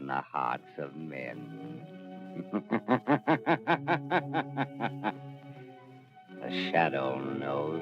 in the hearts of men. The shadow knows.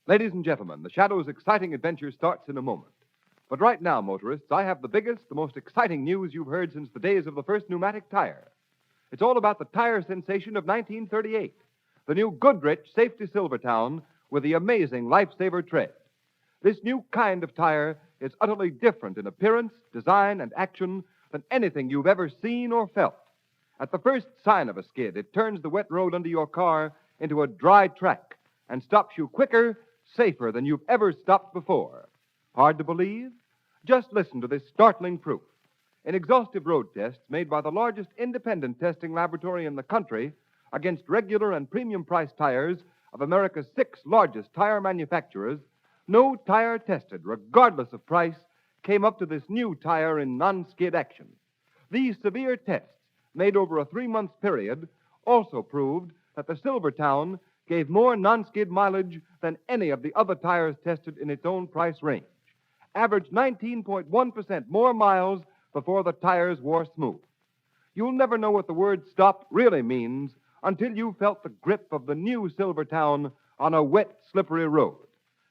Ladies and gentlemen, the Shadow's exciting adventure starts in a moment. But right now, motorists, I have the biggest, the most exciting news you've heard since the days of the first pneumatic tire. It's all about the tire sensation of 1938, the new Goodrich Safety Silvertown with the amazing Lifesaver tread. This new kind of tire is utterly different in appearance, design, and action than anything you've ever seen or felt. At the first sign of a skid, it turns the wet road under your car into a dry track and stops you quicker, safer than you've ever stopped before. Hard to believe? Just listen to this startling proof. In exhaustive road tests made by the largest independent testing laboratory in the country against regular and premium price tires of America's 6 largest tire manufacturers, no tire tested, regardless of price, came up to this new tire in non-skid action. These severe tests, made over a 3-month period, also proved that the Silvertown gave more non-skid mileage than any of the other tires tested in its own price range. Averaged 19.1% more miles before the tires wore smooth. You'll never know what the word stop really means until you've felt the grip of the new Silvertown on a wet, slippery road.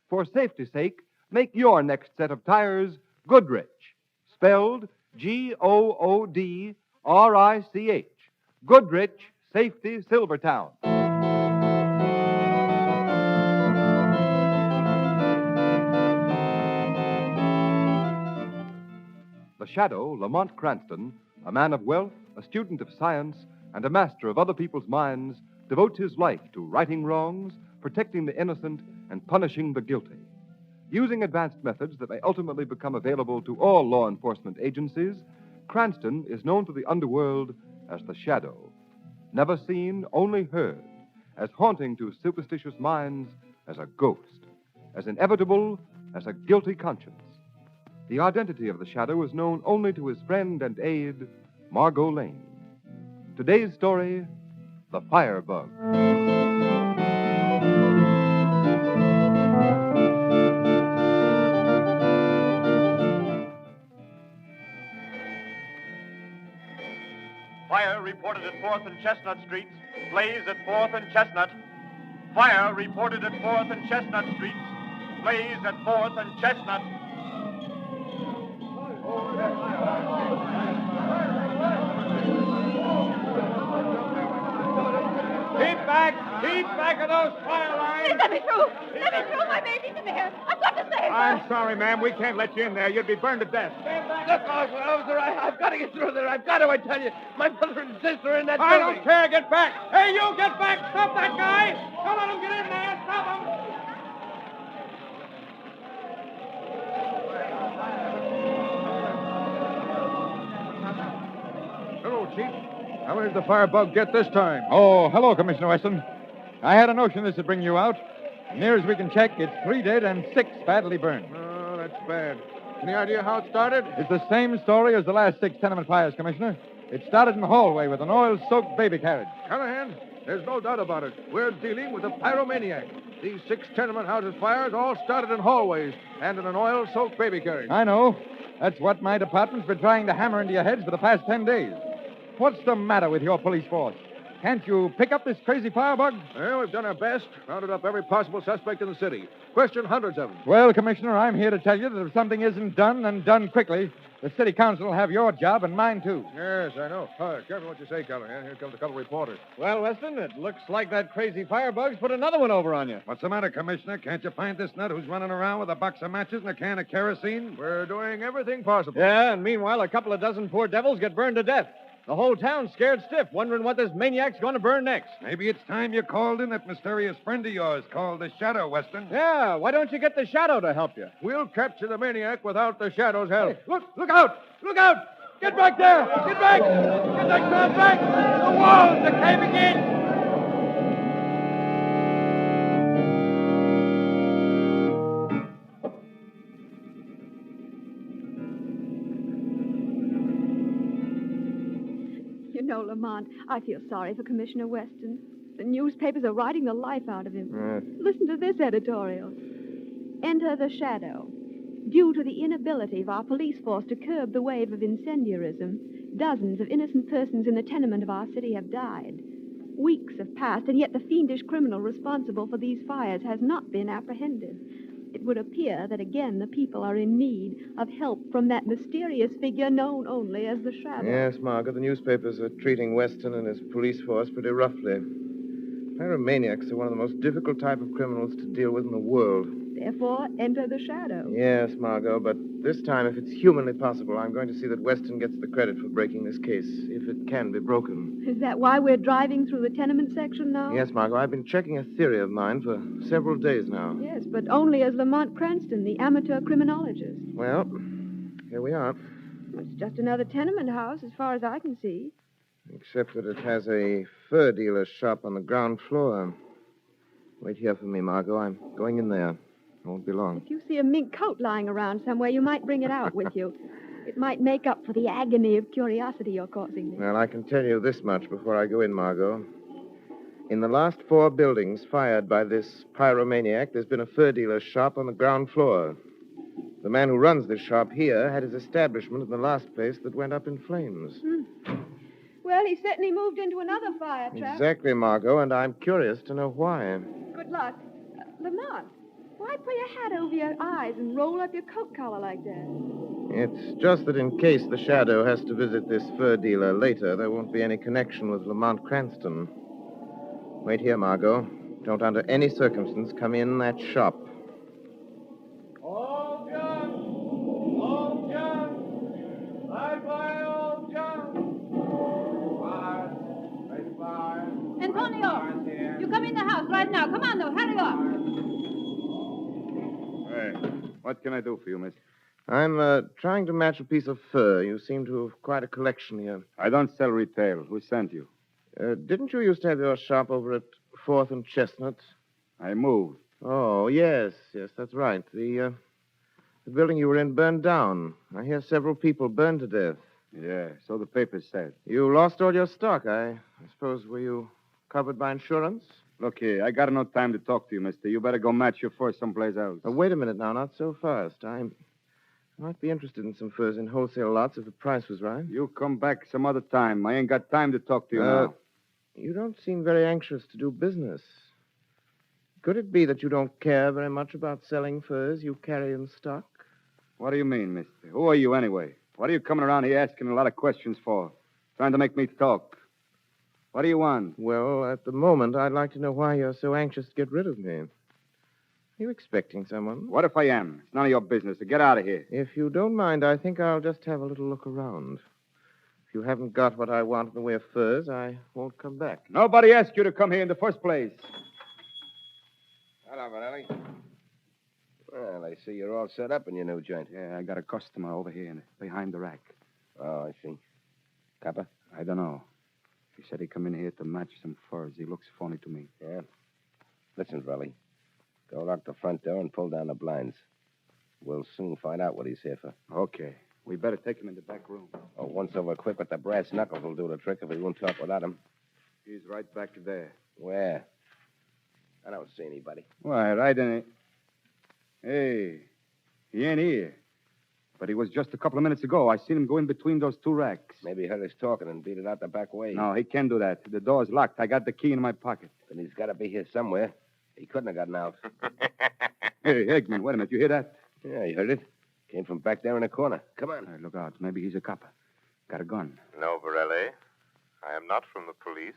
For safety's sake, make your next set of tires Goodrich, spelled Goodrich. Goodrich Safety Silvertown. The Shadow, Lamont Cranston, a man of wealth, a student of science, and a master of other people's minds, devotes his life to righting wrongs, protecting the innocent, and punishing the guilty. Using advanced methods that may ultimately become available to all law enforcement agencies, Cranston is known to the underworld as the Shadow. Never seen, only heard, as haunting to superstitious minds as a ghost, as inevitable as a guilty conscience. The identity of the Shadow is known only to his friend and aide, Margot Lane. Today's story, The Firebug. Fire reported at 4th and Chestnut Streets. Blaze at 4th and Chestnut. Fire reported at 4th and Chestnut Streets. Blaze at 4th and Chestnut. Keep back of those fire lines! Please let me through! Let me through! My baby's in there! I've got to save her! I'm sorry, ma'am. We can't let you in there. You'd be burned to death. Look, officer, I've got to get through there. I've got to, I tell you. My mother and sister are in that I building. don't care. Get back. Hey, you, get back. Stop that guy. Don't let him get in there. Stop him. Hello, Chief. How many did the firebug get this time? Oh, hello, Commissioner Weston. I had a notion this would bring you out. Near as we can check, it's 3 dead and 6 badly burned. Oh, that's bad. Any idea how it started? It's the same story as the last 6 tenement fires, Commissioner. It started in the hallway with an oil-soaked baby carriage. Callahan, there's no doubt about it. We're dealing with a pyromaniac. These 6 tenement houses fires all started in hallways and in an oil-soaked baby carriage. I know. That's what my department's been trying to hammer into your heads for the past 10 days. What's the matter with your police force? Can't you pick up this crazy firebug? Well, we've done our best. Rounded up every possible suspect in the city. Questioned hundreds of them. Well, Commissioner, I'm here to tell you that if something isn't done and done quickly, the city council will have your job and mine, too. Yes, I know. Careful what you say, Callahan. Here comes a couple of reporters. Well, Weston, it looks like that crazy firebug's put another one over on you. What's the matter, Commissioner? Can't you find this nut who's running around with a box of matches and a can of kerosene? We're doing everything possible. Yeah, and meanwhile, a couple of dozen poor devils get burned to death. The whole town's scared stiff, wondering what this maniac's going to burn next. Maybe it's time you called in that mysterious friend of yours called the Shadow, Weston. Yeah, why don't you get the Shadow to help you? We'll capture the maniac without the Shadow's help. Hey, look out! Look out! Get back there! Get back! Get that car back! The walls are caving in! You know, Lamont, I feel sorry for Commissioner Weston. The newspapers are writing the life out of him. Listen to this editorial. Enter the Shadow. Due to the inability of our police force to curb the wave of incendiarism, dozens of innocent persons in the tenement of our city have died. Weeks have passed, and yet the fiendish criminal responsible for these fires has not been apprehended. It would appear that again the people are in need of help from that mysterious figure known only as the Shadow. Yes, Margaret, the newspapers are treating Weston and his police force pretty roughly. Pyromaniacs are one of the most difficult type of criminals to deal with in the world. Therefore, enter the Shadow. Yes, Margot, but this time, if it's humanly possible, I'm going to see that Weston gets the credit for breaking this case, if it can be broken. Is that why we're driving through the tenement section now? Yes, Margot, I've been checking a theory of mine for several days now. Yes, but only as Lamont Cranston, the amateur criminologist. Well, here we are. It's just another tenement house, as far as I can see. Except that it has a fur dealer's shop on the ground floor. Wait here for me, Margot. I'm going in there. I won't be long. If you see a mink coat lying around somewhere, you might bring it out with you. It might make up for the agony of curiosity you're causing me. Well, I can tell you this much before I go in, Margot. In the last 4 buildings fired by this pyromaniac, there's been a fur dealer's shop on the ground floor. The man who runs this shop here had his establishment in the last place that went up in flames. Well, he certainly moved into another fire trap. Exactly, Margot, and I'm curious to know why. Good luck. Lamont, why put your hat over your eyes and roll up your coat collar like that? It's just that in case the Shadow has to visit this fur dealer later, there won't be any connection with Lamont Cranston. Wait here, Margot. Don't under any circumstance come in that shop. All guns! All guns! Live fire, all guns! Fire! Right fire! Antonio, you come in the house right now. Come on, though. Hurry up. Hey, what can I do for you, miss? I'm trying to match a piece of fur. You seem to have quite a collection here. I don't sell retail. Who sent you? Didn't you used to have your shop over at 4th and Chestnut? I moved. Oh, yes, that's right. The building you were in burned down. I hear several people burned to death. Yeah, so the papers said. You lost all your stock, I suppose. Were you covered by insurance? Look here, I got no time to talk to you, mister. You better go match your fur someplace else. Wait a minute now, not so fast. I might be interested in some furs in wholesale lots if the price was right. You come back some other time. I ain't got time to talk to you now. You don't seem very anxious to do business. Could it be that you don't care very much about selling furs you carry in stock? What do you mean, mister? Who are you, anyway? What are you coming around here asking a lot of questions for? Trying to make me talk. What do you want? Well, at the moment, I'd like to know why you're so anxious to get rid of me. Are you expecting someone? What if I am? It's none of your business. So get out of here. If you don't mind, I think I'll just have a little look around. If you haven't got what I want in the way of furs, I won't come back. Nobody asked you to come here in the first place. Hello, Vanelli. Well, I see you're all set up in your new joint. Yeah, I got a customer over here behind the rack. Oh, I see. Copper? I don't know. He said he'd come in here to match some furs. He looks phony to me. Yeah. Listen, Vrelly. Go lock the front door and pull down the blinds. We'll soon find out what he's here for. Okay. We better take him in the back room. Oh, once over quick with the brass knuckles will do the trick if we won't talk without him. He's right back there. Where? I don't see anybody. Why, right in it. Hey, he ain't here. But he was just a couple of minutes ago. I seen him go in between those 2 racks. Maybe he heard us talking and beat it out the back way. No, he can't do that. The door's locked. I got the key in my pocket. Then he's got to be here somewhere. He couldn't have gotten out. Hey, Eggman, wait a minute. You hear that? Yeah, you heard it. Came from back there in the corner. Come on. All right, look out. Maybe he's a copper. Got a gun. No, Varelli. I am not from the police.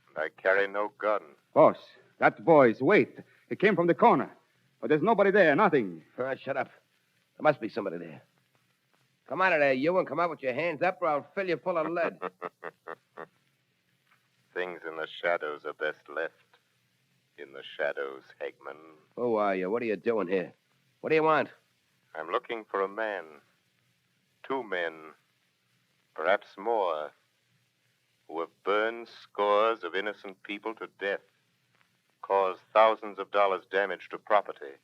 And I carry no gun. Boss, that boy's. Wait. It came from the corner. But there's nobody there. Nothing. All right, shut up. There must be somebody there. Come out of there, you, and come out with your hands up, or I'll fill you full of lead. Things in the shadows are best left in the shadows, Hegman. Who are you? What are you doing here? What do you want? I'm looking for a man. 2 men. Perhaps more. Who have burned scores of innocent people to death, caused thousands of dollars damage to property,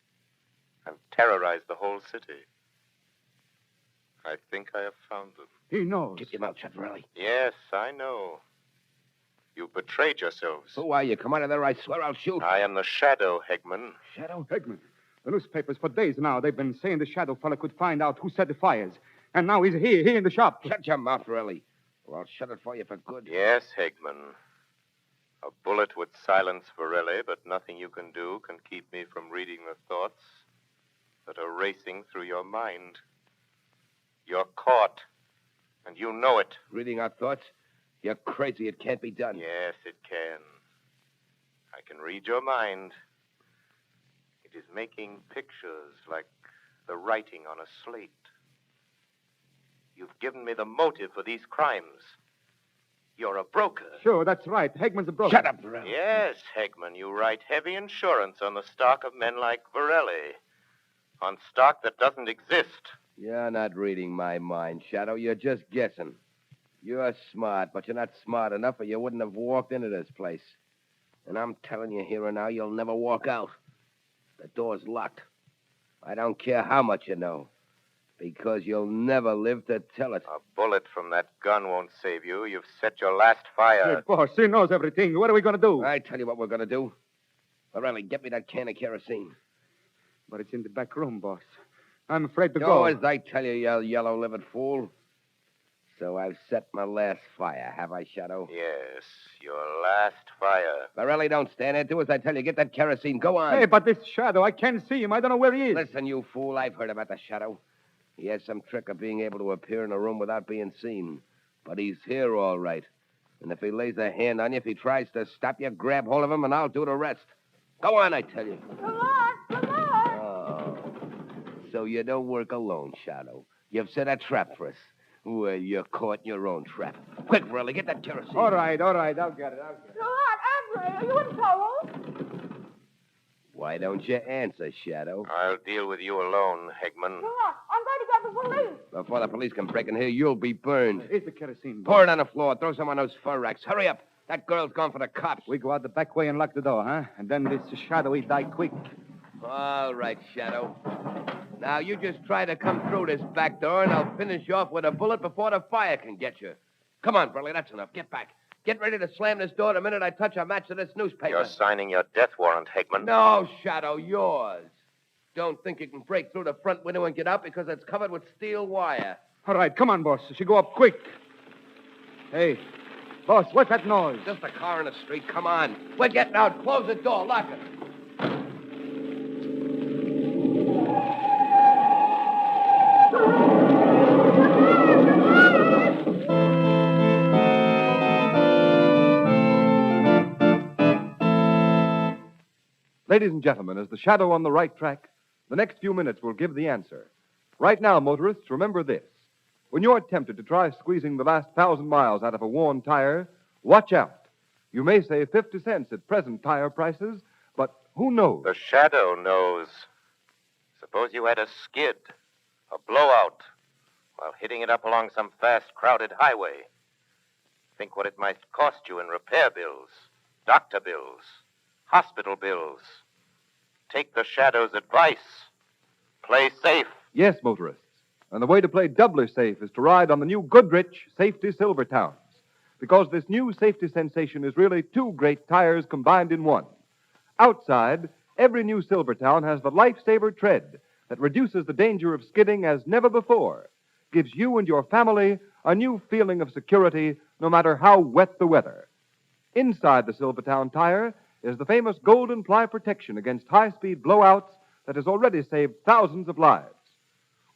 and terrorized the whole city. I think I have found them. He knows. Keep your mouth shut, Riley. Yes, I know. You betrayed yourselves. Who are you? Come out of there, I swear I'll shoot. I am the Shadow, Hegman. Shadow? Hegman, the newspapers for days now, they've been saying the shadow fella could find out who set the fires. And now he's here in the shop. Shut your mouth, Riley, or I'll shut it for you for good. Yes, Hegman. A bullet would silence Varelli, but nothing you can do can keep me from reading the thoughts that are racing through your mind. You're caught, and you know it. Reading our thoughts? You're crazy. It can't be done. Yes, it can. I can read your mind. It is making pictures like the writing on a slate. You've given me the motive for these crimes. You're a broker. Sure, that's right. Hegman's a broker. Shut up, Varelli. Yes, Hegman, you write heavy insurance on the stock of men like Varelli. On stock that doesn't exist. You're not reading my mind, Shadow. You're just guessing. You're smart, but you're not smart enough or you wouldn't have walked into this place. And I'm telling you here and now, you'll never walk out. The door's locked. I don't care how much you know, because you'll never live to tell it. A bullet from that gun won't save you. You've set your last fire. Hey, boss, he knows everything. What are we going to do? I tell you what we're going to do. Varelli, get me that can of kerosene. But it's in the back room, boss. I'm afraid to Do go. as I tell you, you yellow-livered fool. So I've set my last fire, have I, Shadow? Yes, your last fire. Varelli, don't stand there. Do as I tell you. Get that kerosene. Go on. Hey, but this shadow, I can't see him. I don't know where he is. Listen, you fool. I've heard about the Shadow. He has some trick of being able to appear in a room without being seen. But he's here all right. And if he lays a hand on you, if he tries to stop you, grab hold of him and I'll do the rest. Go on, I tell you. Lamont! Oh. So you don't work alone, Shadow. You've set a trap for us. Well, you're caught in your own trap. Quick, Riley, get that kerosene. All right. I'll get it. Lamont, Avery, are you in trouble? Why don't you answer, Shadow? I'll deal with you alone, Hegman. Lamont, I'm going to get the police. Before the police can break in here, you'll be burned. Here's the kerosene. Pour it on the floor. Throw some on those fur racks. Hurry up. That girl's gone for the cops. We go out the back way and lock the door, huh? And then this shadow, he die quick. All right, Shadow. Now, you just try to come through this back door, and I'll finish you off with a bullet before the fire can get you. Come on, Burley, that's enough. Get back. Get ready to slam this door the minute I touch a match to this newspaper. You're signing your death warrant, Hegman. No, Shadow, yours. Don't think you can break through the front window and get out because it's covered with steel wire. All right, come on, boss. She go up quick. Hey, boss, what's that noise? Just a car in the street. Come on. We're getting out. Close the door. Lock it. Ladies and gentlemen, is the shadow on the right track? The next few minutes will give the answer. Right now, motorists, remember this. When you're tempted to try squeezing the last 1,000 miles out of a worn tire, watch out. You may save 50 cents at present tire prices, but who knows? The Shadow knows. Suppose you had a skid, a blowout, while hitting it up along some fast, crowded highway. Think what it might cost you in repair bills, doctor bills, hospital bills. Take the Shadow's advice. Play safe. Yes, motorists. And the way to play doubly safe is to ride on the new Goodrich Safety Silvertowns. Because this new safety sensation is really two great tires combined in one. Outside, every new Silvertown has the lifesaver tread that reduces the danger of skidding as never before, gives you and your family a new feeling of security no matter how wet the weather. Inside the Silvertown tire is the famous Golden Ply protection against high-speed blowouts that has already saved thousands of lives.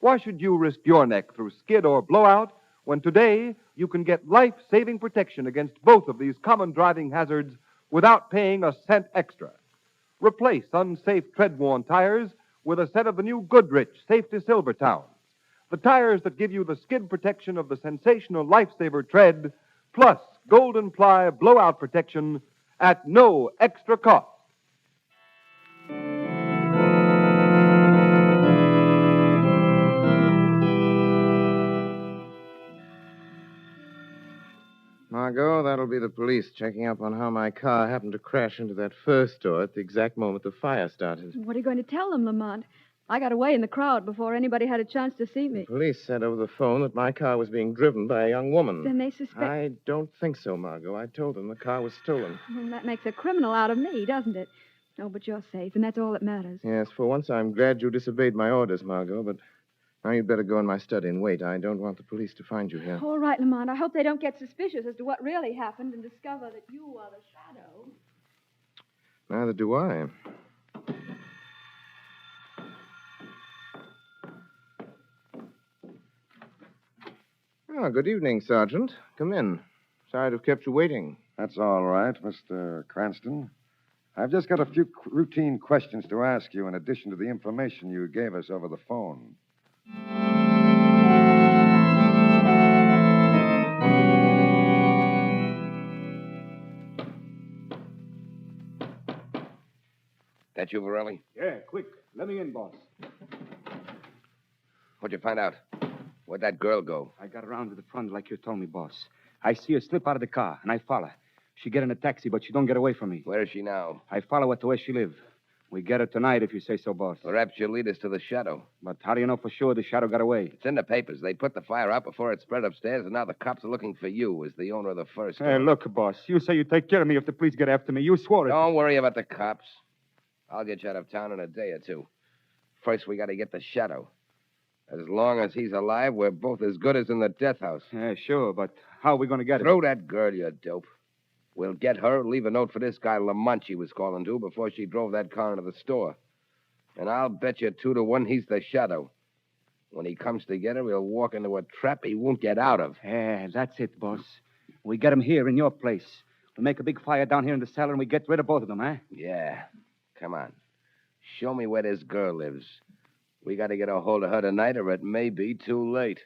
Why should you risk your neck through skid or blowout when today you can get life-saving protection against both of these common driving hazards without paying a cent extra? Replace unsafe tread-worn tires with a set of the new Goodrich Safety Silvertowns. the tires that give you the skid protection of the sensational Lifesaver tread, plus Golden Ply blowout protection at no extra cost. Margot, that'll be the police checking up on how my car happened to crash into that fur store at the exact moment the fire started. What are you going to tell them, Lamont? I got away in the crowd before anybody had a chance to see The me. police said over the phone that my car was being driven by a young woman. Then they suspect... I don't think so, Margot. I told them the car was stolen. Well, that makes a criminal out of me, doesn't it? Oh, but you're safe, and that's all that matters. Yes, for once I'm glad you disobeyed my orders, Margot, but now you'd better go in my study and wait. I don't want the police to find you here. All right, Lamont. I hope they don't get suspicious as to what really happened and discover that you are the Shadow. Neither do I. Oh, good evening, Sergeant. Come in. Sorry to have kept you waiting. That's all right, Mr. Cranston. I've just got a few routine questions to ask you in addition to the information you gave us over the phone. That you, Varelli? Yeah, quick. Let me in, boss. What'd you find out? Where'd that girl go? I got around to the front like you told me, boss. I see her slip out of the car, and I follow. She get in a taxi, but she don't get away from me. Where is she now? I follow her to where she live. We get her tonight, if you say so, boss. Perhaps you'll lead us to the Shadow. But how do you know for sure the Shadow got away? It's in the papers. They put the fire out before it spread upstairs, and now the cops are looking for you as the owner of the first store. Hey, look, boss. You say you take care of me if the police get after me. You swore it. Don't worry about the cops. I'll get you out of town in a day or two. First, we got to get the Shadow. As long as he's alive, we're both as good as in the death house. Yeah, sure, but how are we going to get Throw that girl, you dope. We'll get her, leave a note for this guy Lamont she was calling to before she drove that car into the store. And I'll bet you 2 to 1 he's the Shadow. When he comes to get her, he'll walk into a trap he won't get out of. Yeah, that's it, boss. We get him here in your place. We make a big fire down here in the cellar, and we get rid of both of them, eh? Yeah. Come on. Show me where this girl lives. We got to get a hold of her tonight, or it may be too late.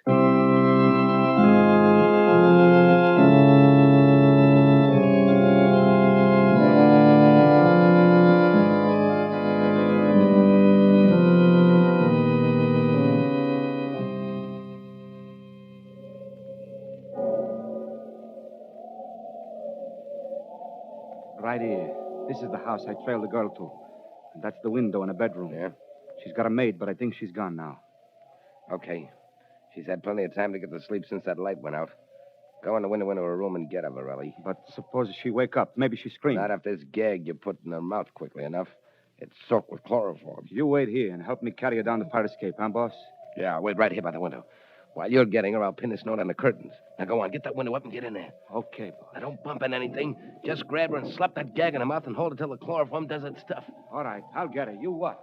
Right here. This is the house I trailed the girl to. And that's the window in a bedroom. Yeah? She's got a maid, but I think she's gone now. Okay. She's had plenty of time to get to sleep since that light went out. Go in the window into her room and get her, Varelli. But suppose she wake up. Maybe she screams. Not if this gag you put in her mouth quickly enough. It's soaked with chloroform. You wait here and help me carry her down the fire escape, huh, boss? Yeah, I'll wait right here by the window. While you're getting her, I'll pin this note on the curtains. Now go on, get that window up and get in there. Okay, boss. Now don't bump into anything. Just grab her and slap that gag in her mouth and hold it till the chloroform does its stuff. All right, I'll get her. You watch.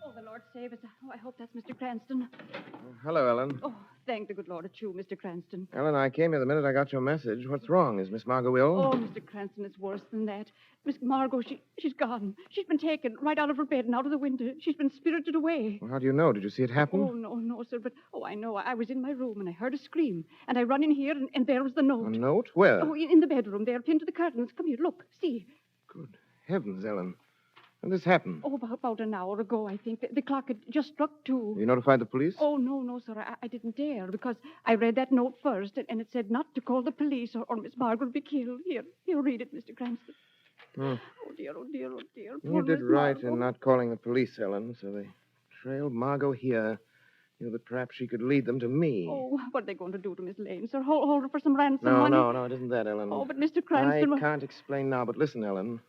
Oh, the Lord save us. Oh, I hope that's Mr. Cranston. Hello, Ellen. Oh, thank the good Lord it's you, Mr. Cranston. Ellen, I came here the minute I got your message. What's wrong? Is Miss Margot ill? Oh, Mr. Cranston, it's worse than that. Miss Margot, she's gone. She's been taken right out of her bed and out of the window. She's been spirited away. Well, how do you know? Did you see it happen? Oh, no, sir, but, I know. I was in my room and I heard a scream. And I run in here and there was the note. A note? Where? Oh, in the bedroom there, pinned to the curtains. Come here, look, see. Good heavens, Ellen. When did this happen? Oh, about an hour ago, I think. The clock had just struck 2. You notified the police? Oh, no, sir. I didn't dare because I read that note first and it said not to call the police or Miss Margaret would be killed. Here, read it, Mr. Cranston. Hmm. Oh, dear. You Poor did Miss right Margot. in not calling the police, Ellen, so they trailed Margot here. Knew that perhaps she could lead them to me. Oh, what are they going to do to Miss Lane, sir? Hold her for some ransom No, money? no, it isn't that, Ellen. Oh, but Mr. Cranston... I can't explain now, but listen, Ellen.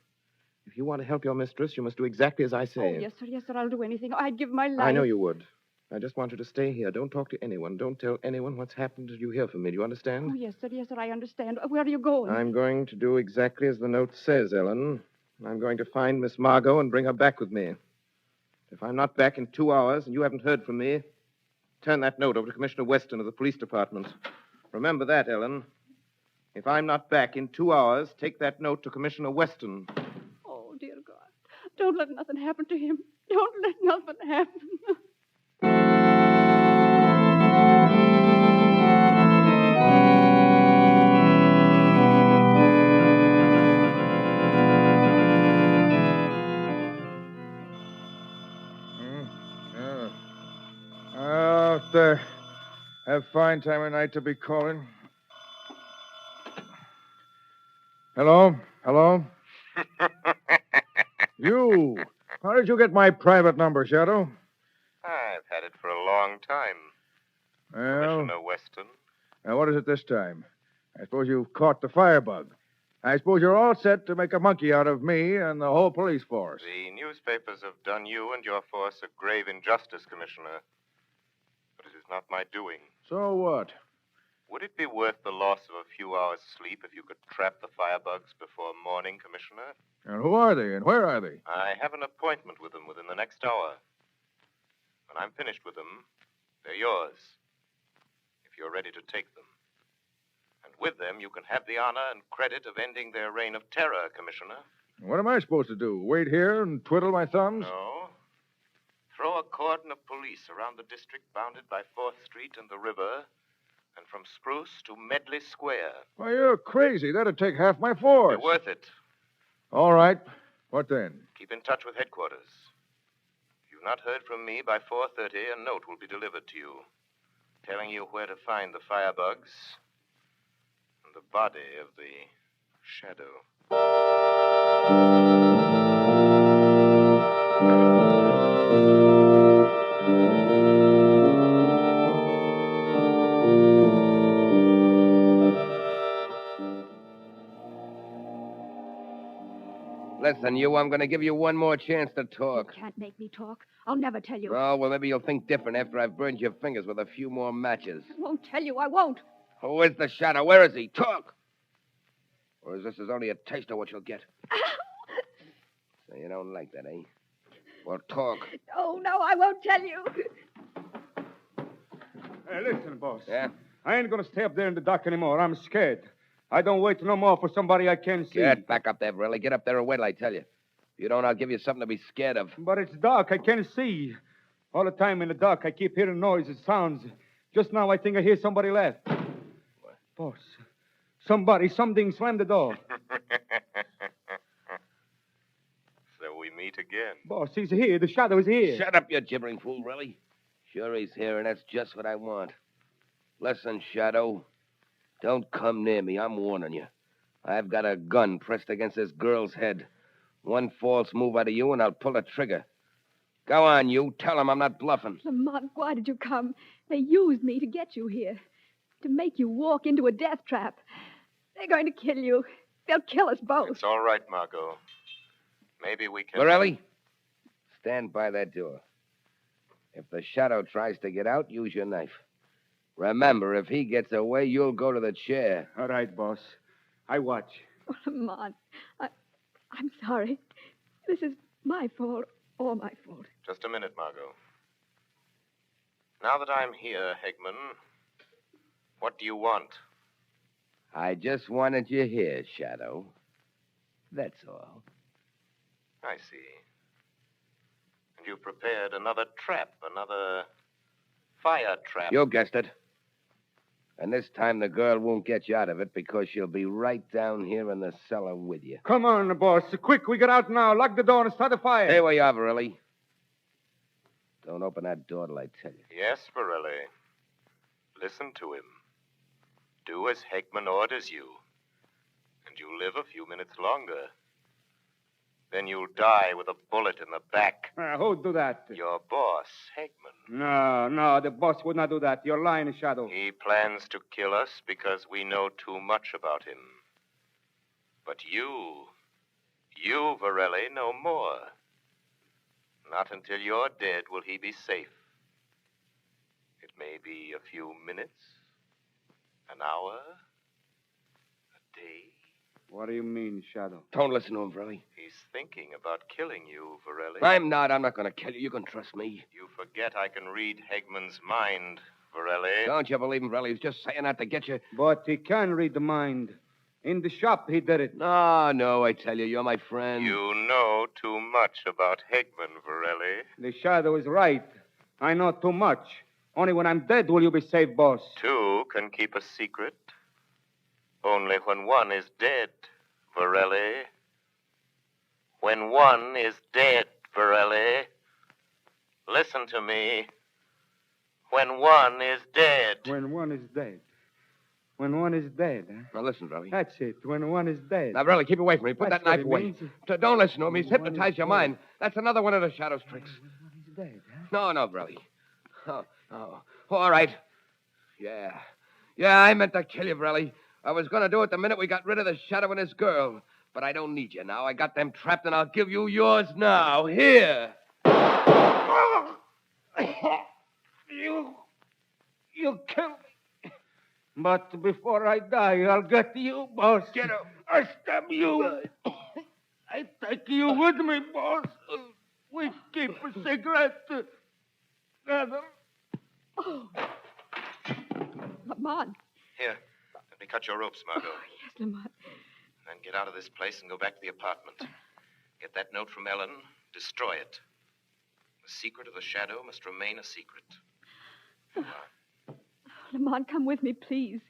If you want to help your mistress, you must do exactly as I say. Oh, yes, sir, I'll do anything. I'd give my life. I know you would. I just want you to stay here. Don't talk to anyone. Don't tell anyone what's happened till you hear from me. Do you understand? Oh, yes, sir, I understand. Where are you going? I'm going to do exactly as the note says, Ellen. I'm going to find Miss Margot and bring her back with me. If I'm not back in 2 hours and you haven't heard from me, turn that note over to Commissioner Weston of the police department. Remember that, Ellen. If I'm not back in 2 hours, take that note to Commissioner Weston. Oh, dear God. Don't let nothing happen to him. Don't let nothing happen. Out there. Have fine time of night to be calling. Hello? Hello? You. How did you get my private number, Shadow? I've had it for a long time, Well, Commissioner Weston. now what is it this time? I suppose you've caught the firebug. I suppose you're all set to make a monkey out of me and the whole police force. The newspapers have done you and your force a grave injustice, Commissioner. But it is not my doing. So what? Would it be worth the loss of a few hours' sleep if you could trap the firebugs before morning, Commissioner? And who are they, and where are they? I have an appointment with them within the next hour. When I'm finished with them, they're yours, if you're ready to take them. And with them, you can have the honor and credit of ending their reign of terror, Commissioner. What am I supposed to do? Wait here and twiddle my thumbs? No. Throw a cordon of police around the district bounded by 4th Street and the river, and from Spruce to Medley Square. Why, you're crazy. That'd take half my force. They're worth it. All right. What then? Keep in touch with headquarters. If you've not heard from me by 4:30, a note will be delivered to you, telling you where to find the firebugs and the body of the shadow. Listen, you, I'm going to give you one more chance to talk. You can't make me talk. I'll never tell you. Oh, well, maybe you'll think different after I've burned your fingers with a few more matches. I won't tell you. I won't. Who is the shadow? Where is he? Talk! Or is this only a taste of what you'll get? So you don't like that, eh? Well, talk. Oh, no, I won't tell you. Hey, listen, boss. Yeah? I ain't gonna stay up there in the dark anymore. I'm scared. I don't wait no more for somebody I can't see. Get back up there, Verrilli. Get up there and wait till I tell you. If you don't, I'll give you something to be scared of. But it's dark. I can't see. All the time in the dark, I keep hearing noises, sounds. Just now, I think I hear somebody laugh. What? Boss, something slammed the door. So we meet again. Boss, he's here. The shadow is here. Shut up, you gibbering fool, really. Sure he's here, and that's just what I want. Listen, Shadow. Don't come near me. I'm warning you. I've got a gun pressed against this girl's head. One false move out of you, and I'll pull the trigger. Go on, you. Tell him I'm not bluffing. Lamont, why did you come? They used me to get you here. To make you walk into a death trap. They're going to kill you. They'll kill us both. It's all right, Margot. Maybe we can... Verrilli, stand by that door. If the shadow tries to get out, use your knife. Remember, if he gets away, you'll go to the chair. All right, boss. I watch. Oh, Lamont, I'm sorry. This is my fault, all my fault. Just a minute, Margot. Now that I'm here, Hegman, what do you want? I just wanted you here, Shadow. That's all. I see. And you prepared another trap, another fire trap. You guessed it. And this time the girl won't get you out of it because she'll be right down here in the cellar with you. Come on, boss. Quick, we get out now. Lock the door and start a fire. Here we are, Verrilli. Don't open that door till I tell you. Yes, Verrilli. Listen to him. Do as Hegman orders you. And you live a few minutes longer. Then you'll die with a bullet in the back. Who'd do that? Your boss, Hegman. No, the boss would not do that. You're lying, Shadow. He plans to kill us because we know too much about him. But you, Verrilli, know more. Not until you're dead will he be safe. It may be a few minutes, an hour, a day. What do you mean, Shadow? Don't listen to him, Varelli. He's thinking about killing you, Varelli. I'm not going to kill you. You can trust me. You forget I can read Hegman's mind, Varelli. Don't you believe him, Varelli? He's just saying that to get you. But he can read the mind. In the shop, he did it. No, I tell you, you're my friend. You know too much about Hegman, Varelli. The Shadow is right. I know too much. Only when I'm dead will you be safe, boss. Two can keep a secret. Only when one is dead, Varelli. When one is dead, Varelli. Listen to me. When one is dead. When one is dead. When one is dead, huh? Now listen, Varelli. That's it. When one is dead. Now, Varelli, keep away from me. Put That's that knife what away. it means. Don't listen to him. He's hypnotized your mind. That's another one of the Shadow's tricks. He's dead, huh? No, Varelli. Oh. All right. Yeah, I meant to kill you, Varelli. I was going to do it the minute we got rid of the Shadow and his girl. But I don't need you now. I got them trapped, and I'll give you yours now. Here. You killed me. But before I die, I'll get to you, boss. Get him. I'll stab you. I take you with me, boss. We keep a cigarette together. Oh. Lamont. Here, let me cut your ropes, Margot. Yes, Lamont. Then get out of this place and go back to the apartment. Get that note from Ellen. Destroy it. The secret of the Shadow must remain a secret. Lamont, come with me, please.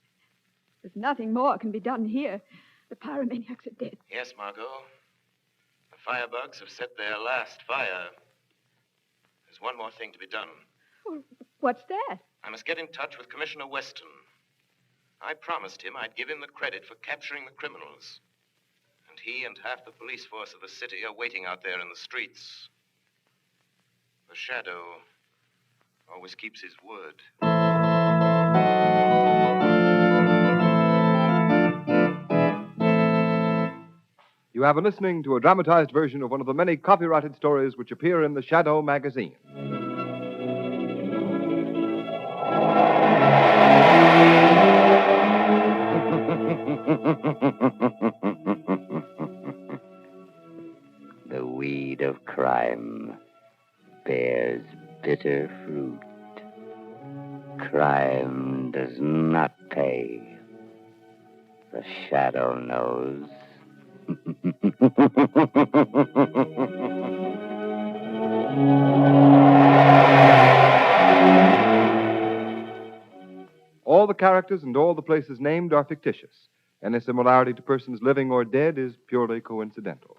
There's nothing more can be done here. The pyromaniacs are dead. Yes, Margot. The firebugs have set their last fire. There's one more thing to be done. Well, what's that? I must get in touch with Commissioner Weston. I promised him I'd give him the credit for capturing the criminals. And he and half the police force of the city are waiting out there in the streets. The Shadow always keeps his word. You have been listening to a dramatized version of one of the many copyrighted stories which appear in the Shadow magazine. The weed of crime bears bitter fruit. Crime does not pay. The Shadow knows. All the characters and all the places named are fictitious. Any similarity to persons living or dead is purely coincidental.